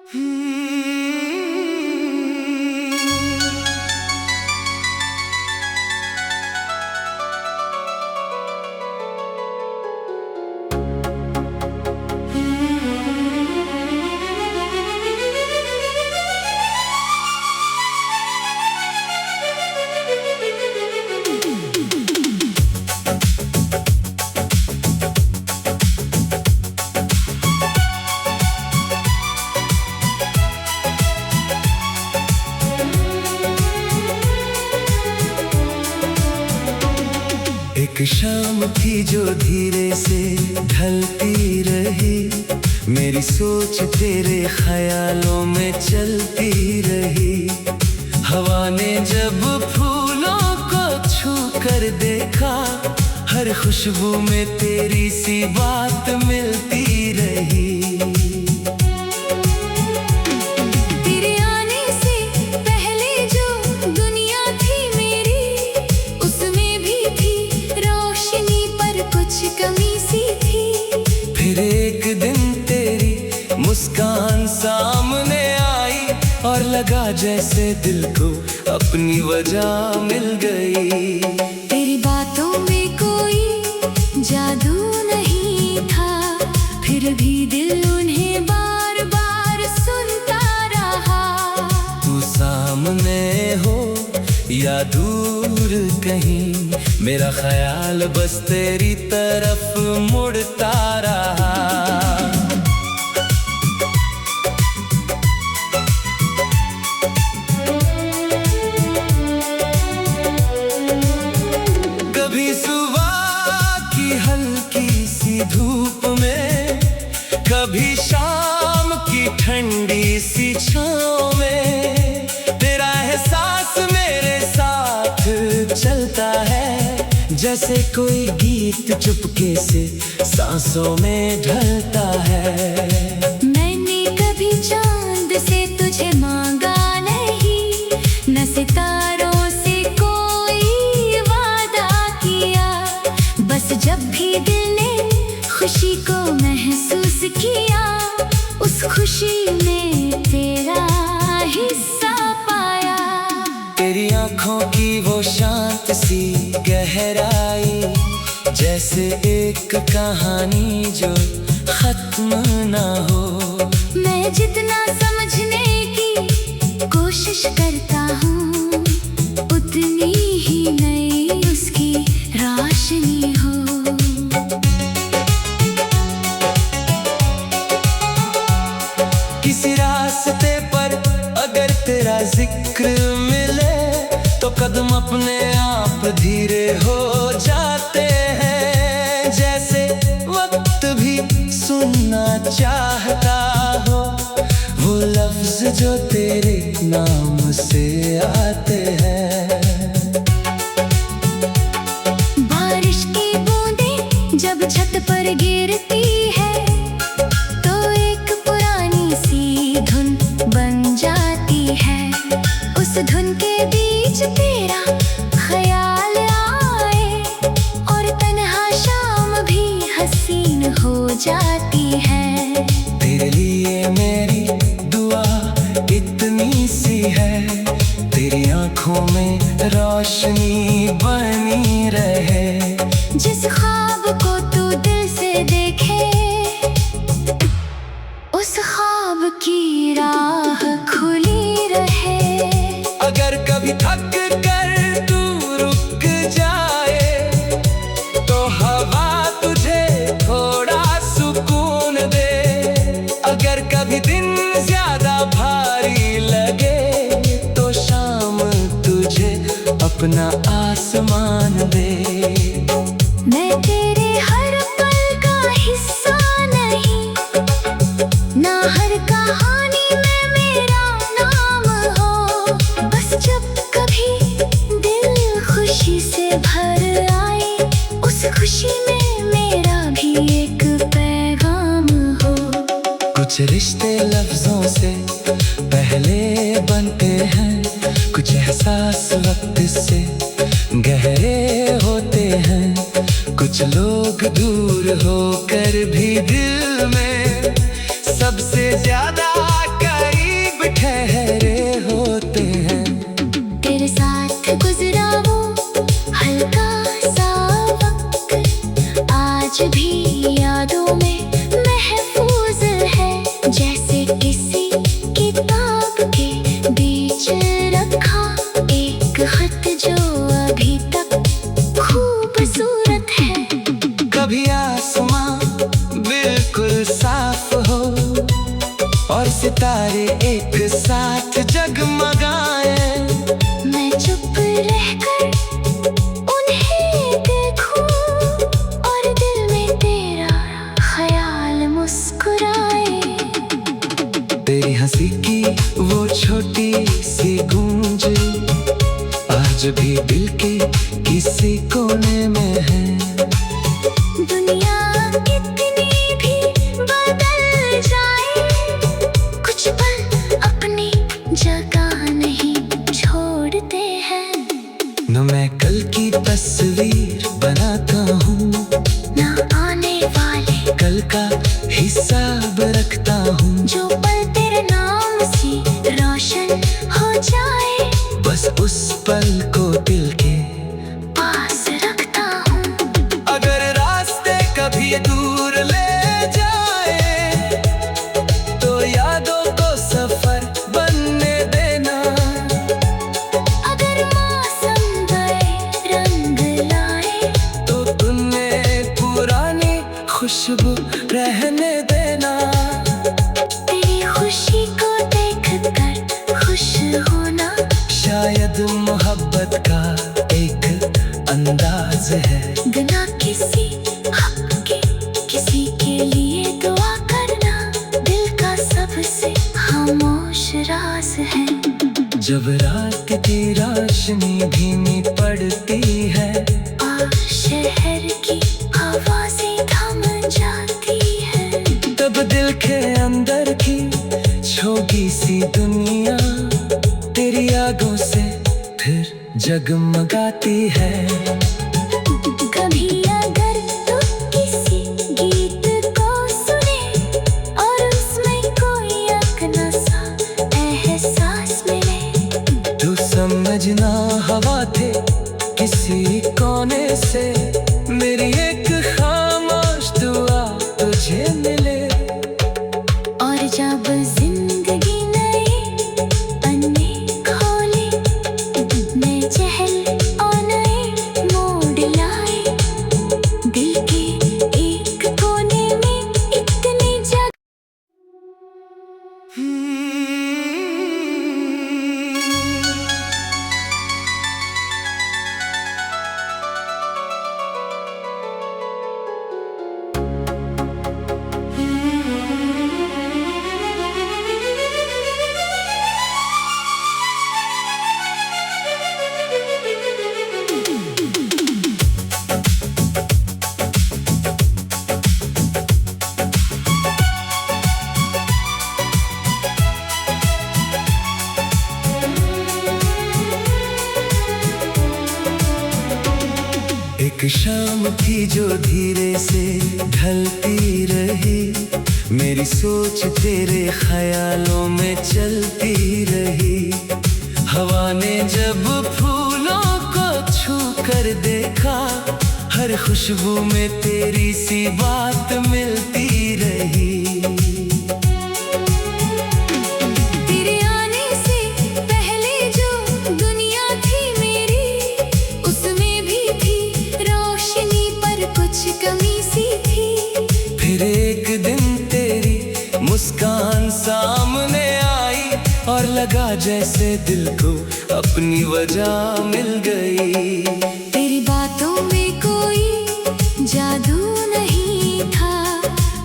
एक शाम थी जो धीरे से ढलती रही, मेरी सोच तेरे ख्यालों में चलती रही। हवा ने जब फूलों को छू कर देखा, हर खुशबू में तेरी सी बात मिलती रही। फिर एक दिन तेरी मुस्कान सामने आई, और लगा जैसे दिल को अपनी वजह मिल गई। तेरी बातों में कोई जादू नहीं था, फिर भी दिल उन्हें बार बार सुनता रहा। तू सामने हो या दूर कहीं, मेरा ख्याल बस तेरी तरफ मुड़ता रहा। कभी सुबह की हल्की सी धूप में, कभी शाम की ठंडी सी छाँव में, तेरा एहसास मेरे साथ चलता है। जैसे कोई गीत चुपके से सांसों में ढलता है। मैंने कभी चांद से तुझे मांगा नहीं, न सितारों से कोई वादा किया। बस जब भी दिल ने खुशी को महसूस किया, उस खुशी में तेरा हिस्सा पाया। तेरी आँखों की वो शांत सी गहराई, जैसे एक कहानी जो खत्म ना हो। मैं जितना समझने की कोशिश करता हूँ, उतनी ही नई उसकी रोशनी हो। किसी रास्ते पर अगर तेरा जिक्र मिले, तो कदम अपने आप धीरे हो जाते हैं। जैसे वक्त भी सुनना चाहता हो वो लफ्ज जो तेरे नाम से आते हैं। बारिश की बूंदें जब छत पर गिरती है, तो एक पुरानी सी धुन बन जाती है। उस धुन के बीच तेरा ख्याल आए, और तन्हा शाम भी हसीन हो जाती है। तेरे लिए मेरी दुआ इतनी सी है, तेरी आँखों में रोशनी बनी रहे। जिस ख्वाब को तू दिल से देखे, उस ख्वाब की राह खुली रहे। अगर कभी थक कर तू रुक जाए, तो हवा तुझे थोड़ा सुकून दे। अगर कभी दिन ज्यादा भारी लगे, तो शाम तुझे अपना आसमान दे। मैं तेरे हर पल का हिस्सा नहीं, ना हर कहानी में मेरा नाम हो। बस जब कभी दिल खुशी से भर आए, उस खुशी में मेरा भी एक पैगाम हो। कुछ रिश्ते लफ्जों से पहले बनते हैं, कुछ एहसास वक्त से गहरे होते हैं। कुछ लोग दूर होकर भी दिल में सबसे ज्यादा ठहरे होते हैं। तेरे साथ गुजरा वो हल्का सा वक्त आज भी यादों में महफूज है, जैसे किसी किताब के बीच रखा एक खत जो अभी तक खूबसूरत है। कभी आसमां बिल्कुल साफ हो और सितारे एक साथ जगमगाए, मैं चुप रहकर उन्हें देखूं और दिल में तेरा ख्याल मुस्कुराए। तेरी हंसी की वो छोटी सी गूंज आज भी दिल के किसी कोने में है। दुनिया कितनी भी बदल जाए, कुछ पल अपनी जगह नहीं छोड़ते हैं। न मैं कल की तस्वीर बनाता हूँ, ना आने वाले कल का हिसाब रखता हूँ। जो पल तेरे नाम से रोशन हो जाए, बस उस पल को दिल के पास रखता हूँ। अगर रास्ते कभी दूर ले जाए तो यादों को सफर बनने देना। अगर मौसम गए रंग लाए, तो तुमने पुरानी खुशबू रहने देना। तेरी खुशी को देखकर खुश होना शायद मोहब्बत का एक अंदाज है। बिना किसी हक के किसी के लिए दुआ करना दिल का सबसे खामोश राज है। जब रात की रोशनी धीमी पड़ती है और शहर की आवाजें थम जाती है, तब दिल के अंदर की छोटी सी दुनिया तेरी यादों से फिर जगमगाती है। कभी अगर तो किसी गीत को सुने और उसमें कोई अपना सा एहसास मिले, तू समझना हवा थे किसी कोने से मेरी एक खामोश दुआ तुझे मिले। और जब जिंदगी नए पन्ने खोले, नए चेहरे और नए मोड़ लाए, दिल के एक कोने में इतनी जगह। एक शाम थी जो धीरे से ढलती रही, मेरी सोच तेरे ख्यालों में चलती रही। हवा ने जब फूलों को छू कर देखा, हर खुशबू में तेरी सी बात मिलती रही। तेरे आने से पहले जो दुनिया थी मेरी, उसमें भी थी रोशनी पर कुछ कमी सी थी। फिर एक दिन तेरी मुस्कान सामने आई और लगा जैसे दिल को अपनी वजह मिल गई। तेरी बातों में कोई जादू नहीं था,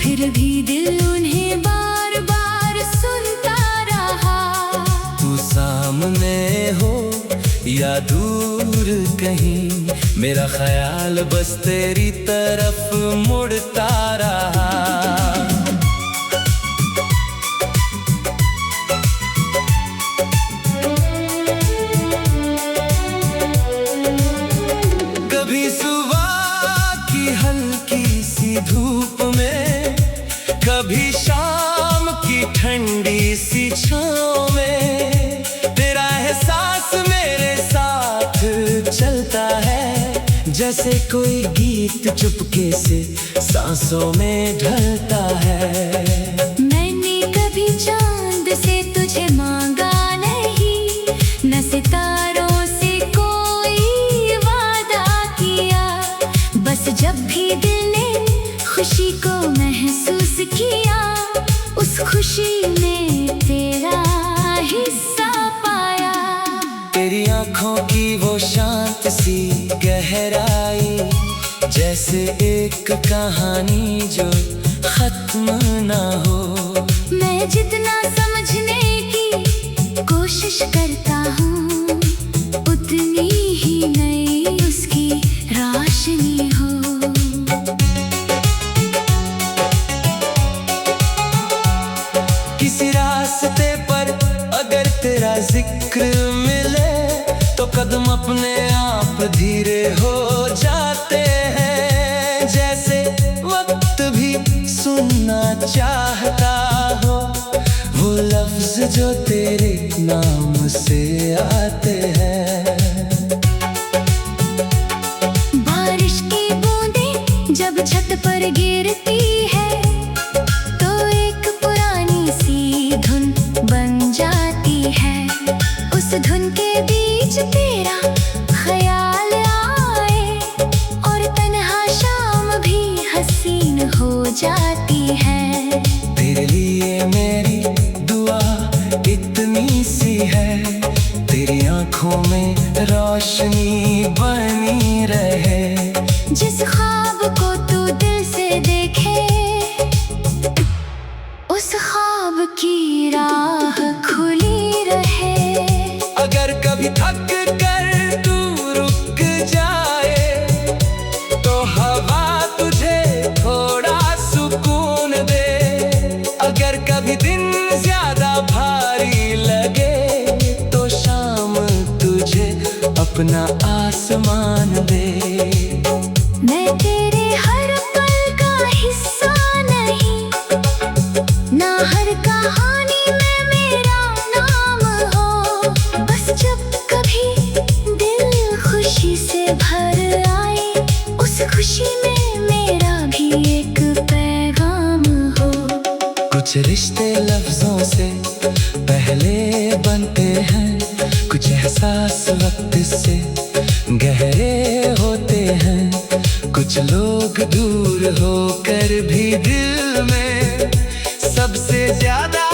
फिर भी दिल उन्हें बार बार सुनता रहा। तू सामने हो या दूर कहीं, मेरा ख्याल बस तेरी तरफ मुड़ता रहा। कभी सुबह की हल्की सी धूप में, कभी शाम की ठंडी सी छाँव में, जैसे कोई गीत चुपके से सांसों में ढलता है। मैंने कभी चांद से तुझे मांगा नहीं, न सितारों से कोई वादा किया। बस जब भी दिल ने खुशी को महसूस किया, उस खुशी में तेरा हिस्सा पाया। तेरी आंखों की वो शांत सी गहराई, जैसे एक कहानी जो खत्म ना हो। मैं जितना समझने की कोशिश करता हूँ, उतनी ही नई उसकी रोशनी हो। किसी रास्ते पर अगर तेरा जिक्र मिले, तो कदम अपने आप धीरे हो जाते हैं। जैसे वक्त भी सुनना चाहता हो वो लफ्ज जो तेरे नाम से आते हैं। बारिश की बूंदें जब छत पर गिरती है, तो एक पुरानी सी धुन बन जाती है। उस धुन के बीच तेरा ख्याल आए, और तन्हा शाम भी हसीन हो जाती है। तेरे लिए मेरी दुआ इतनी सी है, तेरी आंखों में रोशनी बनी रहे। जिस ख्वाब को तू दिल से देखे, उस ख्वाब की राह खुली रहे। अगर कभी थक कर तू रुक जाए, तो हवा तुझे थोड़ा सुकून दे। अगर कभी दिन ज्यादा भारी लगे, तो शाम तुझे अपना आसमान दे। मैं तेरे हर पल का हिस्सा नहीं, ना हर कहानी में मेरा नाम हो। बस जब कभी दिल खुशी से भर आए, उस खुशी में मेरा भी एक पैगाम हो। कुछ रिश्ते लफ्जों से पहले बनते हैं, कुछ एहसास वक्त से गहरे होते हैं। कुछ लोग दूर होकर भी दिल में सबसे ज्यादा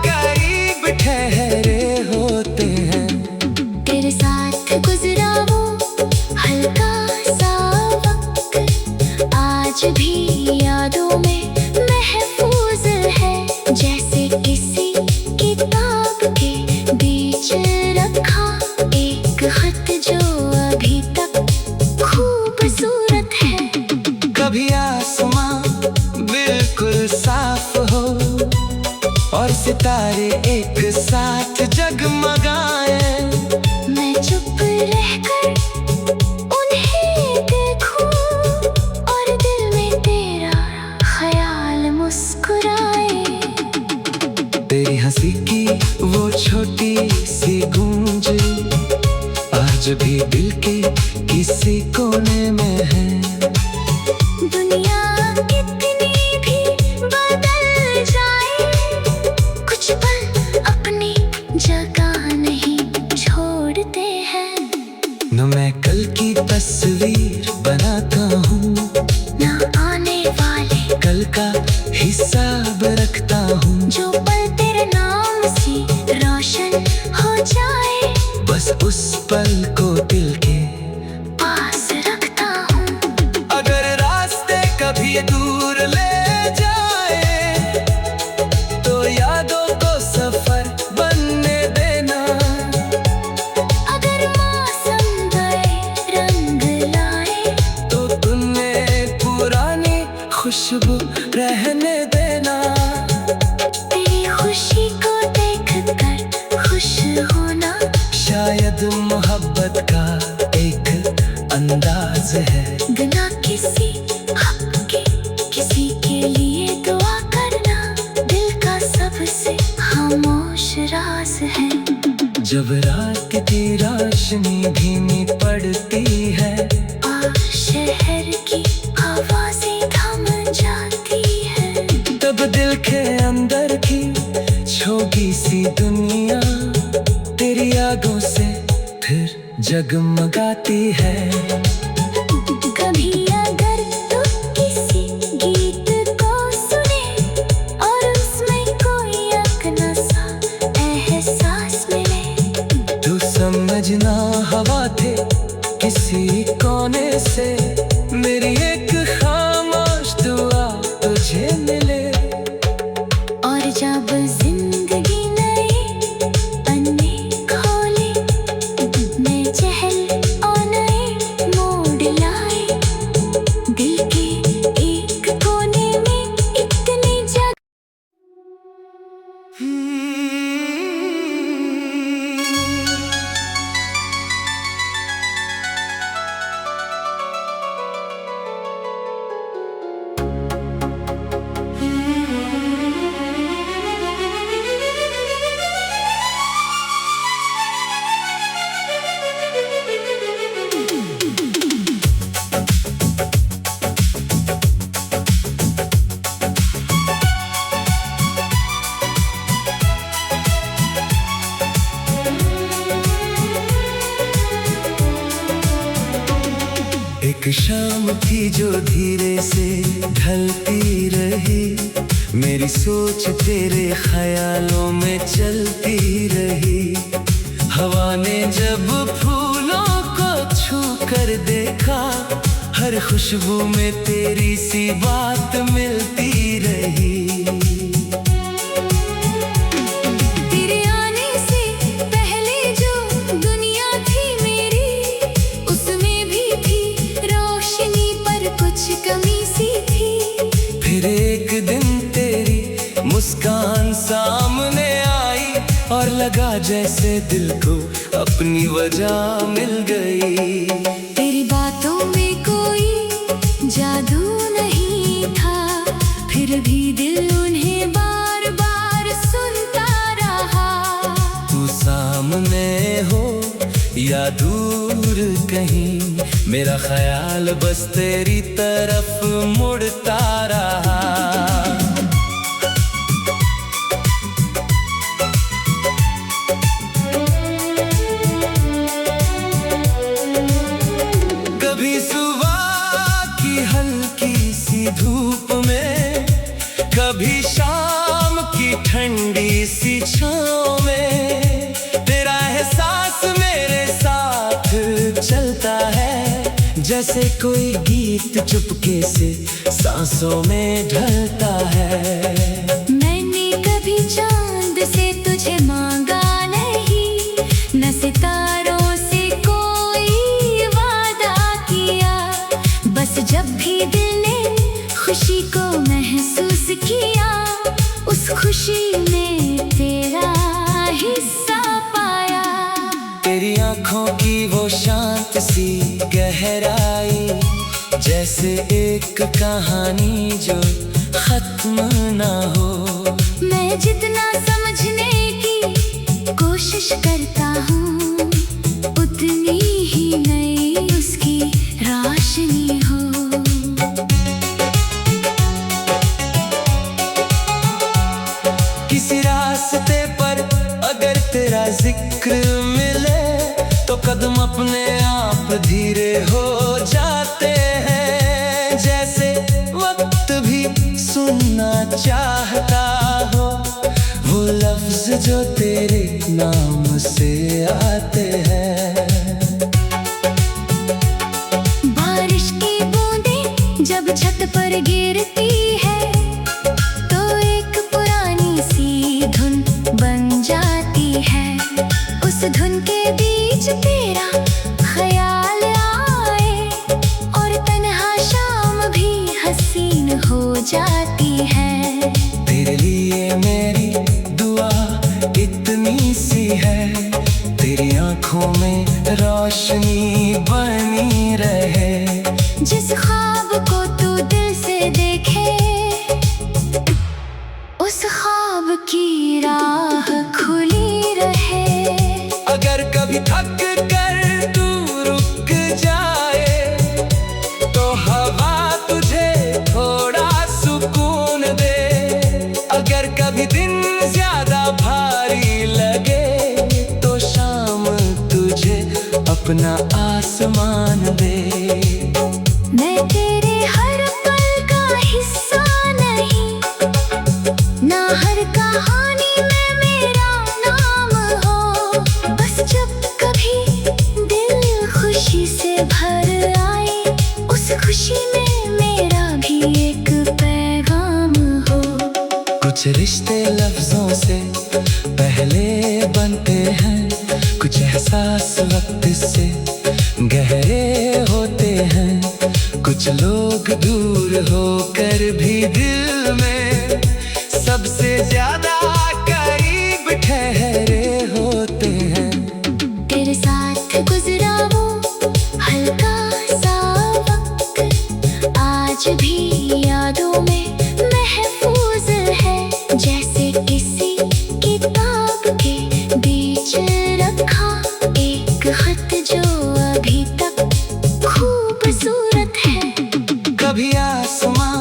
करीब ठहरे होते हैं। तेरे साथ गुजरा वो हल्का सा वक्त आज भी यादों में महफूज है। जैसे किसी किताब के बीच रखा एक खत जो अभी तक खूबसूरत है। कभी आसमां बिल्कुल साफ हो, और सितारे एक साथ जगमगाएं। मैं चुप रहकर उन्हें देखूं, और दिल में तेरा ख्याल मुस्कुराए। तेरी हंसी की वो छोटी सी गूंज आज भी दिल के किसी कोने में है। दुनिया कितनी भी बदल जाए, कुछ पल अपनी जगह नहीं छोड़ते हैं। न मैं कल की तस्वीर बनाता हूँ, न आने वाले कल का हिसाब रखता हूँ। जो पल तेरे नाम से रोशन हो जाए, बस उस पल को दिल के पास रखता हूँ। अगर रास्ते कभी दूर ले जाए, तो यादों को सफर बनने देना। अगर मौसम गए रंग लाए, तो तुमने पुरानी खुशबू रहने देना। तेरी खुशी को देख कर खुश होना शायद मोहब्बत का एक अंदाज है। बिना किसी हक के किसी के लिए दुआ करना, दिल का सबसे खामोश राज है। जब रात की रोशनी धीमी पड़ती है, आश शहर की आवाजें थम जाती है। तब दिल के अंदर की छोटी सी दुनिया तेरी यादों से फिर जगमगाती है। कभी अगर तू किसी गीत को सुने और उसमें कोई अपना सा एहसास मिले, तू समझना हवा थे किसी कोने से मेरी एक खामोश दुआ तुझे मिले। और जब जिंदगी नए पन्ने खोले, नए चेहरे और नए मोड़ लाए, दिल के एक कोने में इतनी जगह। एक शाम थी जो धीरे से ढलती रही, मेरी सोच तेरे ख्यालों में चलती रही। हवा ने जब फूलों को छू कर देखा, हर खुशबू में तेरी सी बात मिलती रही। तेरे आने से पहले जो दुनिया थी मेरी, उसमें भी थी रोशनी पर कुछ कमी सी थी। फिर एक दिन तेरी मुस्कान सामने आई और लगा जैसे दिल को अपनी वजह मिल गई। तेरी बातों में कोई जादू नहीं था, फिर भी दिल उन्हें बार बार सुनता रहा। तू सामने हो या दूर कहीं, मेरा ख्याल बस तेरी तरफ मुड़ता रहा। कभी सुबह की हल्की सी धूप में, कभी शाम की ठंडी सी छाँव में, तेरा एहसास मेरे साथ चलता है, जैसे कोई गीत चुपके से सांसों में ढलता है। मैंने कभी चांद से तुझे मांगा नहीं, न सितारों से कोई वादा किया, बस जब भी दिल ने खुशी को महसूस किया, उस खुशी में तेरा हिस्सा पाया। तेरी आंखों की वो शांत सी गहराई, जैसे एक कहानी जो खत्म ना हो। मैं जितना समझने की कोशिश करता हूँ, उतनी ही नई उसकी रोशनी हो। किसी रास्ते पर अगर तेरा जिक्र मिले, तो कदम अपने आप धीरे हो जाते हैं, जैसे वक्त भी सुनना चाहता हो वो लफ्ज जो तेरे नाम से आते हैं। बारिश की बूंदें जब छत पर गिरती है, तो एक पुरानी सी धुन बन जाती है। उस धुन के बीच तेरा ख्याल आए, और तन्हा शाम भी हसीन हो जाती है। तेरे लिए मेरी दुआ इतनी सी है, तेरी आंखों में रोशनी बनी रहे। जिस ख्वाब को तू दिल से देखे, उस ख्वाब की राह खुली रहे। अगर कभी थक कर तू रुक जाए, कभी दिन ज्यादा भारी लगे तो शाम तुझे अपना आसमान दे। मैं तेरे हर पल का हिस्सा नहीं, ना हर कहानी में मेरा नाम हो। बस जब कभी दिल खुशी से भर आए, उस खुशी में मेरा भी एक पैगाम हो। कुछ रिश्ते लफ्जों से पहले बनते हैं, कुछ एहसास वक्त से गहरे होते हैं। कुछ लोग दूर होकर भी दिल में सबसे ज्यादा करीब ठहरे होते हैं। तेरे साथ गुजरा वो हल्का सा वक्त आज भी यादों में महफूज है। जैसे किसी किताब के बीच रखा एक खत जो अभी तक खूबसूरत है। कभी आसमां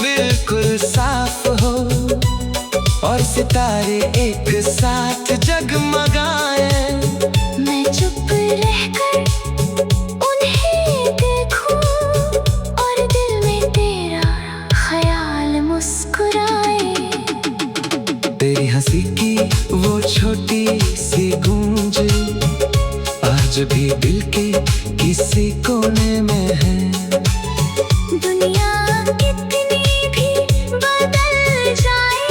बिल्कुल साफ हो और सितारे एक साथ जगमगाए। मैं चुप रहकर उन्हें देखूं और दिल में तेरा ख्याल मुस्कुराए। तेरी हंसी की वो छोटी सी गूंज आज भी दिल के किसी कोने में है। दुनिया कितनी भी बदल जाए,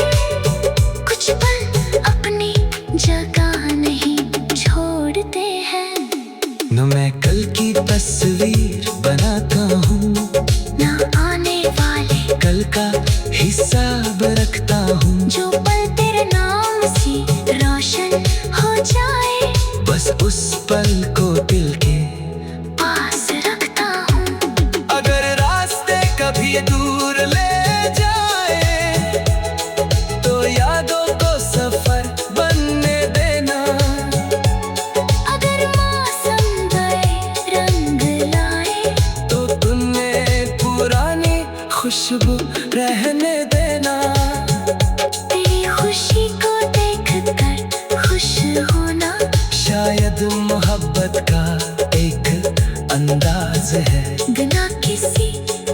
कुछ पल अपनी जगह नहीं छोड़ते हैं। न मैं कल की तस्वीर बनाता हूँ, ना आने वाले कल का हिसाब रखता हूँ। जो पल तेरे नाम से रोशन हो जाए, बस उस पल को दिल के पास रखता हूँ। अगर रास्ते कभी दूर ले जाए तो यादों को सफर बनने देना। अगर मौसम गए रंग लाए, तो तुमने पुरानी खुशबू रहने देना। तेरी खुशी को देखकर खुश होना शायद मोहब्बत का एक अंदाज है। बिना किसी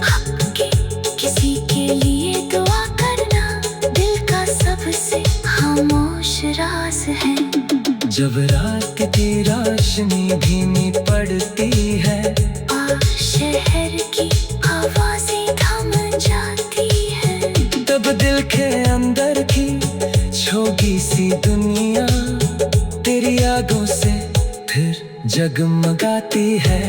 हक के किसी के लिए दुआ करना दिल का सबसे खामोश राज है। जब रात की रोशनी धीमी पड़ती है और शहर की आवाजें थम जाती है, तब दिल के अंदर की छोटी सी दुनिया तेरी यादों से फिर जगमगाती है।